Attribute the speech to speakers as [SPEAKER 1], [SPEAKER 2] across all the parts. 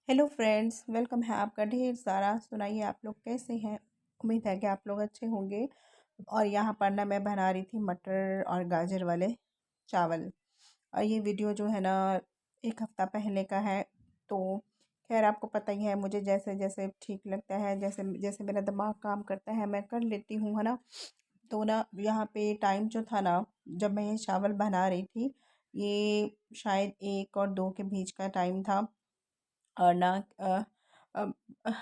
[SPEAKER 1] Hello friends, welcome है आपका ढेर सारा। सुनाइए आप लोग कैसे हैं। उम्मीद है कि आप लोग अच्छे होंगे। और यहाँ पर ना मैं बना रही थी मटर और गाजर वाले चावल। और ये वीडियो जो है ना एक हफ्ता पहले का है। तो खैर आपको पता ही है, मुझे जैसे जैसे ठीक लगता है, जैसे जैसे मेरा दिमाग काम करता है मैं कर लेती हूँ, है ना। तो ना यहाँ पे टाइम जो था ना, जब मैं ये चावल बना रही थी, ये शायद 1 और 2 के बीच का टाइम था। और ना अ,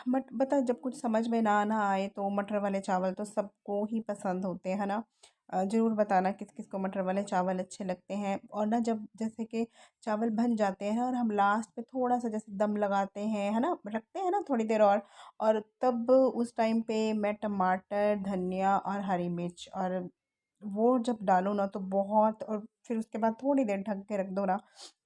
[SPEAKER 1] बट बता, जब कुछ समझ में ना आए तो मटर वाले चावल तो सबको ही पसंद होते हैं, है ना। ज़रूर बताना किस किस को मटर वाले चावल अच्छे लगते हैं। और ना जब जैसे कि चावल बन जाते हैं और हम लास्ट पे थोड़ा सा जैसे दम लगाते हैं, है ना, रखते हैं ना थोड़ी देर और तब उस टाइम पे मैं टमाटर, धनिया और हरी मिर्च और वो जब डालो ना तो बहुत, और फिर उसके बाद थोड़ी देर ढक के रख दो ना,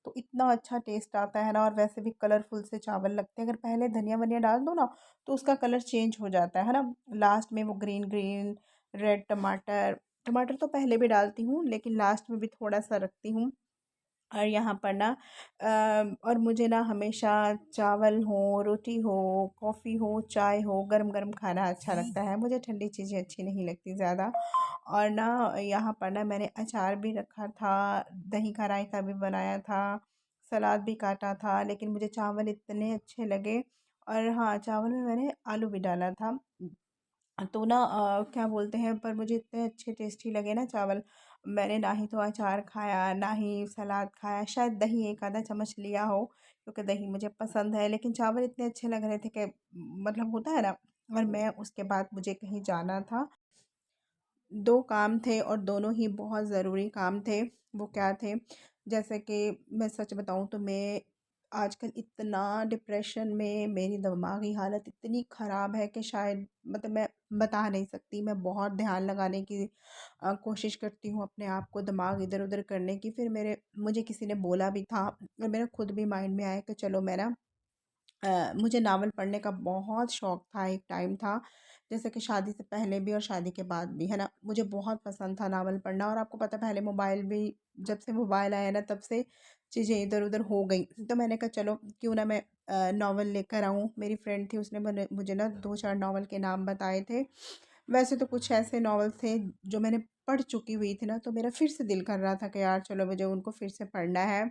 [SPEAKER 1] तो इतना अच्छा टेस्ट आता है ना। और वैसे भी कलरफुल से चावल लगते हैं। अगर पहले धनिया वनिया डाल दो ना तो उसका कलर चेंज हो जाता है ना। लास्ट में वो ग्रीन ग्रीन रेड टमाटर, टमाटर तो पहले भी डालती हूँ लेकिन लास्ट में भी थोड़ा सा रखती हूँ। और यहाँ पर ना और मुझे ना हमेशा चावल हो, रोटी हो, कॉफ़ी हो, चाय हो, गरम गरम खाना अच्छा लगता है। मुझे ठंडी चीज़ें अच्छी नहीं लगती ज़्यादा। और ना यहाँ पर ना मैंने अचार भी रखा था, दही का रायता भी बनाया था, सलाद भी काटा था, लेकिन मुझे चावल इतने अच्छे लगे। और हाँ, चावल में मैंने आलू भी डाला था। तो ना क्या बोलते हैं, पर मुझे इतने अच्छे टेस्टी लगे ना चावल। मैंने ना ही तो अचार खाया, ना ही सलाद खाया, शायद दही एक आधा चम्मच लिया हो क्योंकि दही मुझे पसंद है, लेकिन चावल इतने अच्छे लग रहे थे कि मतलब होता है ना। और मैं उसके बाद मुझे कहीं जाना था। 2 काम थे और दोनों ही बहुत ज़रूरी काम थे। वो क्या थे? जैसे कि मैं सच बताऊँ तो मैं आजकल इतना डिप्रेशन में, मेरी दिमागी हालत इतनी ख़राब है कि शायद मतलब मैं बता नहीं सकती। मैं बहुत ध्यान लगाने की कोशिश करती हूँ अपने आप को दिमाग इधर-उधर करने की। फिर मुझे किसी ने बोला भी था और मेरा खुद भी माइंड में आया कि चलो मैं ना मुझे नावल पढ़ने का बहुत शौक था, एक टाइम था, जैसे कि शादी से पहले भी और शादी के बाद भी, है ना। मुझे बहुत पसंद था नावल पढ़ना। और आपको पता है पहले मोबाइल भी, जब से मोबाइल आया ना तब से चीज़ें इधर-उधर हो गई। तो मैंने कहा चलो क्यों ना मैं नॉवल लेकर आऊँ। मेरी फ्रेंड थी, उसने मैंने मुझे ना 2-4 नॉवल के नाम बताए थे। वैसे तो कुछ ऐसे नॉवल थे जो मैंने पढ़ चुकी हुई थी ना, तो मेरा फिर से दिल कर रहा था कि यार चलो मुझे उनको फिर से पढ़ना है।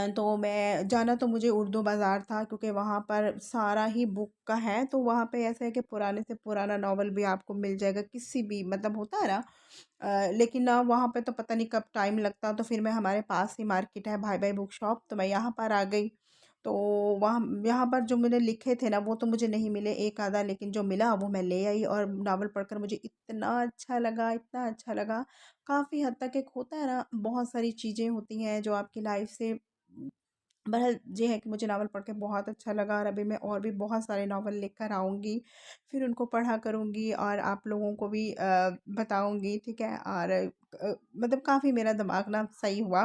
[SPEAKER 1] तो मैं जाना तो मुझे उर्दू बाज़ार था क्योंकि वहाँ पर सारा ही बुक का है। तो वहाँ पे ऐसा है कि पुराने से पुराना नॉवल भी आपको मिल जाएगा, किसी भी मतलब होता है ना। लेकिन ना वहाँ पे तो पता नहीं कब टाइम लगता। तो फिर मैं, हमारे पास ही मार्केट है भाई भाई बुक शॉप, तो मैं यहाँ पर आ गई। तो वहाँ यहाँ पर जो मैंने लिखे थे ना वो तो मुझे नहीं मिले, एक आधा, लेकिन जो मिला वो मैं ले आई। और नावल पढ़कर मुझे इतना अच्छा लगा, इतना अच्छा लगा। काफ़ी हद तक एक होता है ना, बहुत सारी चीज़ें होती हैं जो आपकी लाइफ से। बहरहाल ये है कि मुझे नावल पढ़ के बहुत अच्छा लगा और अभी मैं और भी बहुत सारे नावल लेकर आऊँगी, फिर उनको पढ़ा करूँगी और आप लोगों को भी बताऊँगी, ठीक है। और मतलब काफ़ी मेरा दिमाग ना सही हुआ।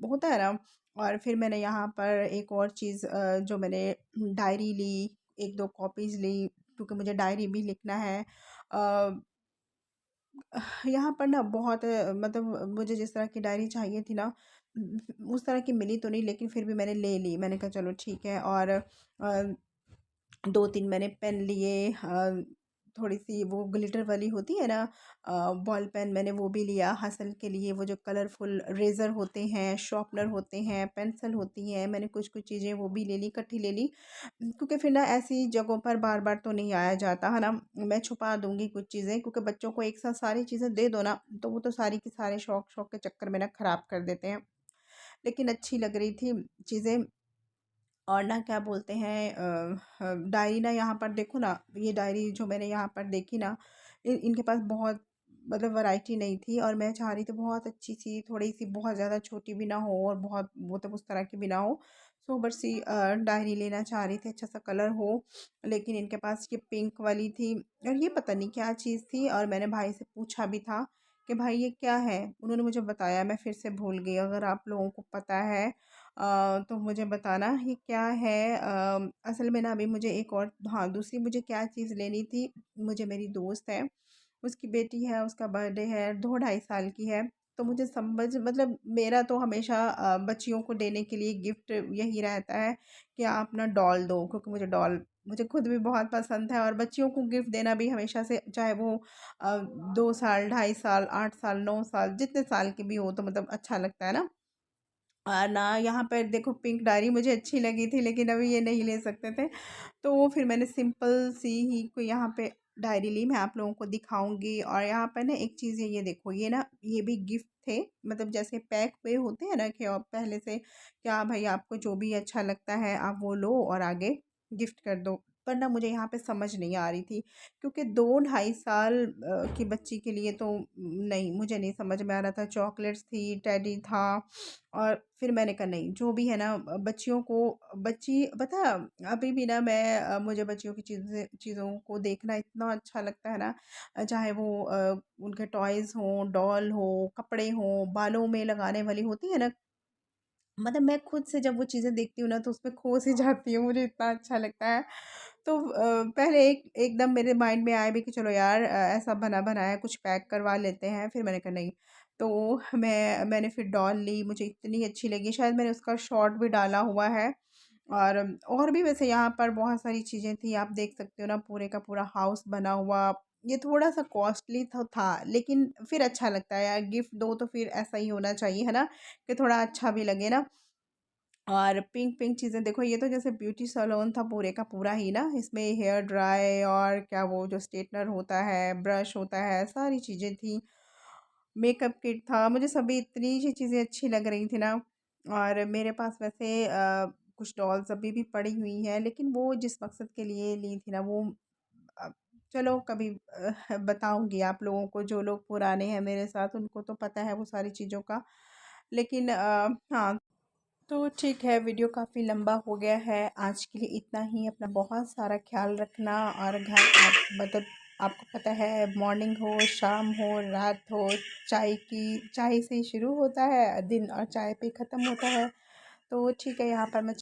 [SPEAKER 1] होता है ना। और फिर मैंने यहाँ पर एक और चीज़ जो मैंने डायरी ली, 1-2 कॉपीज़ ली क्योंकि मुझे डायरी भी लिखना है। अ, यहाँ पर ना बहुत मतलब मुझे जिस तरह की डायरी चाहिए थी ना, उस तरह की मिली तो नहीं, लेकिन फिर भी मैंने ले ली। मैंने कहा चलो ठीक है। और 2-3 मैंने पेन लिए, थोड़ी-सी वो ग्लिटर वाली होती है ना, बॉल पेन, मैंने वो भी लिया हासिल के लिए। वो जो कलरफुल रेज़र होते हैं, शार्पनर होते हैं, पेंसिल होती हैं, मैंने कुछ-कुछ चीज़ें वो भी ले ली, इकट्ठी ले ली। क्योंकि फिर ना ऐसी जगहों पर बार-बार तो नहीं आया जाता, है ना। मैं छुपा दूँगी कुछ चीज़ें, क्योंकि बच्चों को एक साथ सारी चीज़ें दे दो ना, तो वो तो सारी की सारे शौक शौक के चक्कर में ना ख़राब कर देते हैं। लेकिन अच्छी लग रही थी चीज़ें। और ना क्या बोलते हैं, डायरी ना यहाँ पर देखो ना, ये डायरी जो मैंने यहाँ पर देखी ना, इनके पास बहुत मतलब वैरायटी नहीं थी। और मैं चाह रही थी बहुत अच्छी सी, थोड़ी सी, बहुत ज़्यादा छोटी भी ना हो और बहुत वो तो उस तरह की भी ना हो, सोबर सी डायरी लेना चाह रही थी, अच्छा सा कलर हो। लेकिन इनके पास ये पिंक वाली थी और ये पता नहीं क्या चीज़ थी। और मैंने भाई से पूछा भी था कि भाई ये क्या है, उन्होंने मुझे बताया, मैं फिर से भूल गई। अगर आप लोगों को पता है तो मुझे बताना ये क्या है। असल में ना अभी मुझे एक और, हाँ, दूसरी मुझे क्या चीज़ लेनी थी। मुझे, मेरी दोस्त है, उसकी बेटी है, उसका बर्थडे है, 2 ढाई साल की है। तो मुझे समझ मतलब मेरा तो हमेशा बच्चियों को देने के लिए गिफ्ट यही रहता है कि आप ना डॉल दो, क्योंकि मुझे खुद भी बहुत पसंद है, और बच्चियों को गिफ्ट देना भी हमेशा से, चाहे वो 2 साल, 2.5 साल, 8 साल, 9 साल, जितने साल की भी हो, तो मतलब अच्छा लगता है ना। ना यहाँ पर देखो, पिंक डायरी मुझे अच्छी लगी थी, लेकिन अभी ये नहीं ले सकते थे, तो वो फिर मैंने सिंपल सी ही कोई यहाँ पे डायरी ली। मैं आप लोगों को दिखाऊंगी। और यहाँ पर ना एक चीज़ है, ये देखो, ये ना ये भी गिफ्ट थे, मतलब जैसे पैक हुए होते हैं ना, कि आप पहले से क्या भाई, आपको जो भी अच्छा लगता है आप वो लो और आगे गिफ्ट कर दो। पर ना मुझे यहाँ पे समझ नहीं आ रही थी, क्योंकि 2 ढाई साल की बच्ची के लिए तो नहीं, मुझे नहीं समझ में आ रहा था। चॉकलेट्स थी, टेडी था, और फिर मैंने कहा नहीं, जो भी है ना, बच्चियों को, बच्ची पता है, अभी भी ना मैं मुझे बच्चियों की चीज़ों को देखना इतना अच्छा लगता है ना। चाहे वो उनके टॉयज़ हों, डॉल हो, कपड़े हों, बालों में लगाने वाली होती है ना, मतलब मैं खुद से जब वो चीज़ें देखती हूँ ना, तो उसमें खो सी जाती हूँ, मुझे इतना अच्छा लगता है। तो पहले एकदम मेरे माइंड में आया भी कि चलो यार, ऐसा बना बनाया कुछ पैक करवा लेते हैं। फिर मैंने कहा नहीं, तो मैंने फिर डॉल ली, मुझे इतनी अच्छी लगी, शायद मैंने उसका शॉर्ट भी डाला हुआ है। और भी वैसे यहाँ पर बहुत सारी चीज़ें थी, आप देख सकते हो ना, पूरे का पूरा हाउस बना हुआ। ये थोड़ा सा कॉस्टली तो था, लेकिन फिर अच्छा लगता है यार, गिफ्ट दो तो फिर ऐसा ही होना चाहिए, है ना, कि थोड़ा अच्छा भी लगे ना। और पिंक पिंक चीज़ें देखो, ये तो जैसे ब्यूटी सैलून था पूरे का पूरा ही ना, इसमें हेयर ड्राई और क्या वो जो स्ट्रेटनर होता है, ब्रश होता है, सारी चीज़ें थी। मेकअप किट था, मुझे सभी इतनी सी चीज़ें अच्छी लग रही थी ना। और मेरे पास वैसे कुछ डॉल्स अभी भी पड़ी हुई हैं, लेकिन वो जिस मकसद के लिए ली थी ना, वो अ, चलो कभी बताऊंगी आप लोगों को। जो लोग पुराने हैं मेरे साथ, उनको तो पता है वो सारी चीज़ों का। लेकिन हाँ, तो ठीक है, वीडियो काफ़ी लंबा हो गया है, आज के लिए इतना ही। अपना बहुत सारा ख्याल रखना। और घर आप मतलब, आपको पता है, मॉर्निंग हो, शाम हो, रात हो, चाय से ही शुरू होता है दिन और चाय पे ख़त्म होता है। तो ठीक है, यहाँ पर मैं